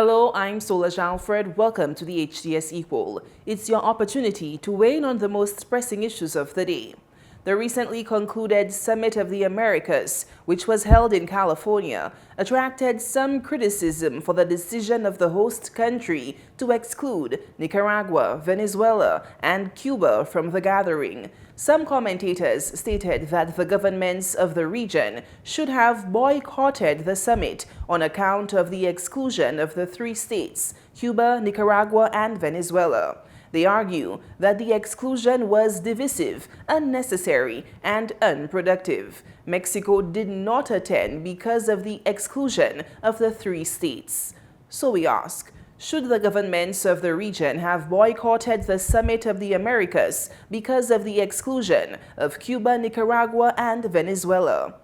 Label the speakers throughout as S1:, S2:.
S1: Hello, I'm Solange Alfred. Welcome to the Hts Epoll. It's your opportunity to weigh in on the most pressing issues of the day. The recently concluded Summit of the Americas, which was held in California, attracted some criticism for the decision of the host country to exclude Nicaragua, Venezuela, and Cuba from the gathering. Some commentators stated that the governments of the region should have boycotted the summit on account of the exclusion of the three states, Cuba, Nicaragua, and Venezuela. They argue that the exclusion was divisive, unnecessary, and unproductive. Mexico did not attend because of the exclusion of the three states. So we ask, should the governments of the region have boycotted the Summit of the Americas because of the exclusion of Cuba, Nicaragua, and Venezuela?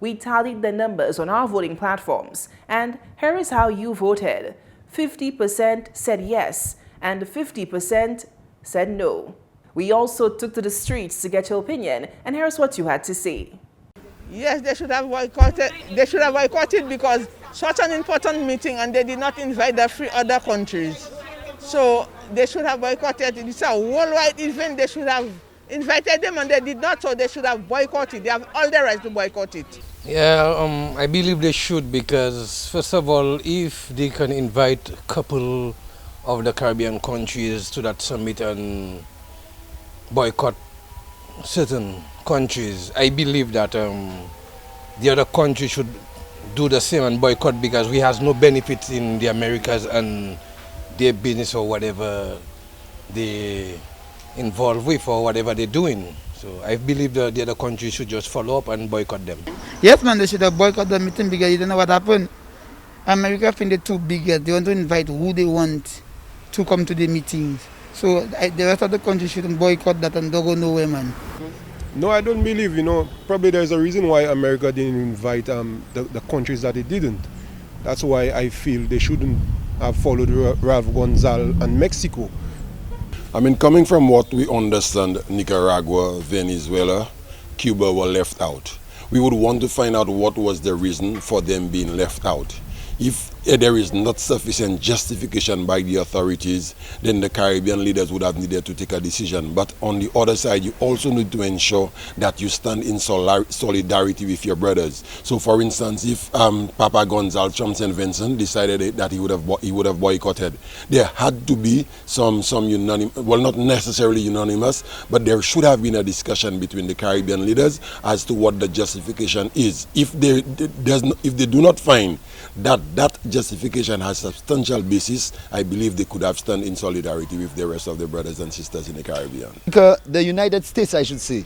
S1: We tallied the numbers on our voting platforms, and here is how you voted. 50% said yes, and 50% said no. We also took to the streets to get your opinion, and here's what you had to say.
S2: Yes, they should have boycotted. They should have boycotted because such an important meeting and they did not invite the three other countries. So they should have boycotted. It's a worldwide event. They should have invited them and they did not, so they should have boycotted. They have all the right to boycott it.
S3: Yeah, I believe they should because, first of all, if they can invite a couple of the Caribbean countries to that summit and boycott certain countries, I believe that the other countries should do the same and boycott because we have no benefits in the Americas and their business or whatever they involved with or whatever they're doing. So I believe that the other countries should just follow up and boycott them.
S4: Yes, man, they should have boycotted the meeting because you don't know what happened. America think they're too big. They want to invite who they want to come to the meetings. So the rest of the countries shouldn't boycott that and don't go nowhere, man.
S5: No, I don't believe, probably there's a reason why America didn't invite the countries that it didn't. That's why I feel they shouldn't have followed Ralph Gonzalez and Mexico.
S6: I mean, coming from what we understand, Nicaragua, Venezuela, Cuba were left out. We would want to find out what was the reason for them being left out. If there is not sufficient justification by the authorities, then the Caribbean leaders would have needed to take a decision. But on the other side, you also need to ensure that you stand in solidarity with your brothers. So, for instance, if Papa Gonzalez from St. Vincent decided that he would have boycotted, there had to be some unanimous, well, not necessarily unanimous, but there should have been a discussion between the Caribbean leaders as to what the justification is. If they do not find that justification has substantial basis, I believe they could have stand in solidarity with the rest of the brothers and sisters in the Caribbean.
S7: The United States, I should say,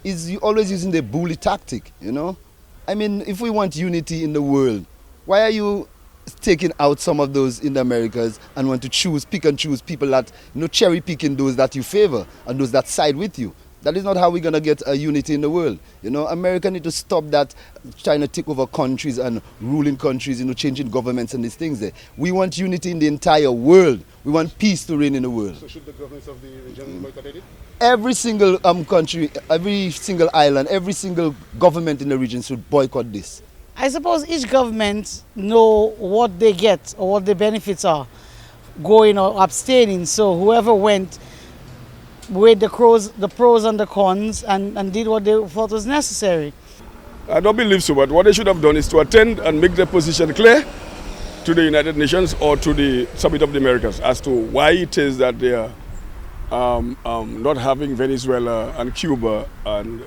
S7: is always using the bully tactic, I mean, if we want unity in the world, why are you taking out some of those in the Americas and want to pick and choose people that, cherry picking those that you favor and those that side with you? That is not how we're going to get a unity in the world. America need to stop that trying to take over countries and ruling countries, changing governments and these things there. We want unity in the entire world. We want peace to reign in the world.
S5: So should the governments of the region boycott it?
S7: Every single country, every single island, every single government in the region should boycott this.
S8: I suppose each government know what they get or what the benefits are going or abstaining. So whoever went weighed the pros and the cons and did what they thought was necessary.
S9: I don't believe so, but what they should have done is to attend and make their position clear to the United Nations or to the Summit of the Americas as to why it is that they are not having Venezuela and Cuba and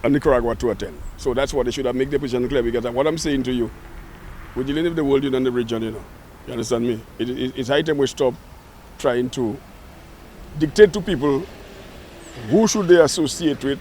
S9: Nicaragua to attend. So that's what they should have made their position clear, because what I'm saying to you, we're dealing with the world and the region, you understand me? It's high time we stop trying to dictate to people who should they associate with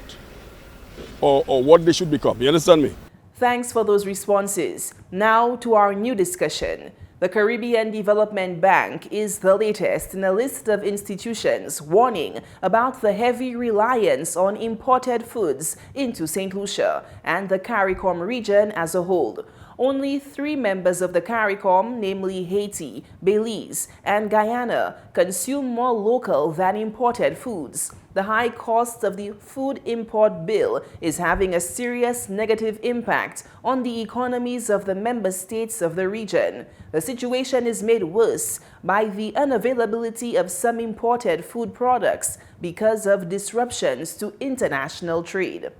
S9: or what they should become. You understand me?
S1: Thanks for those responses. Now to our new discussion. The Caribbean Development Bank is the latest in a list of institutions warning about the heavy reliance on imported foods into St. Lucia and the CARICOM region as a whole. Only 3 members of the CARICOM, namely Haiti, Belize, and Guyana, consume more local than imported foods. The high cost of the food import bill is having a serious negative impact on the economies of the member states of the region. The situation is made worse by the unavailability of some imported food products because of disruptions to international trade.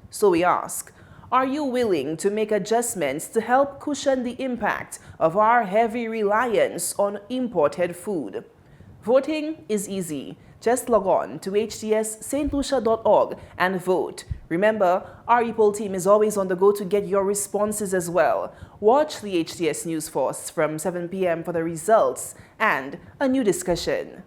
S1: So we ask, are you willing to make adjustments to help cushion the impact of our heavy reliance on imported food? Voting is easy. Just log on to htsstlucia.org and vote. Remember, our Epoll team is always on the go to get your responses as well. Watch the HTS News Force from 7 p.m. for the results and a new discussion.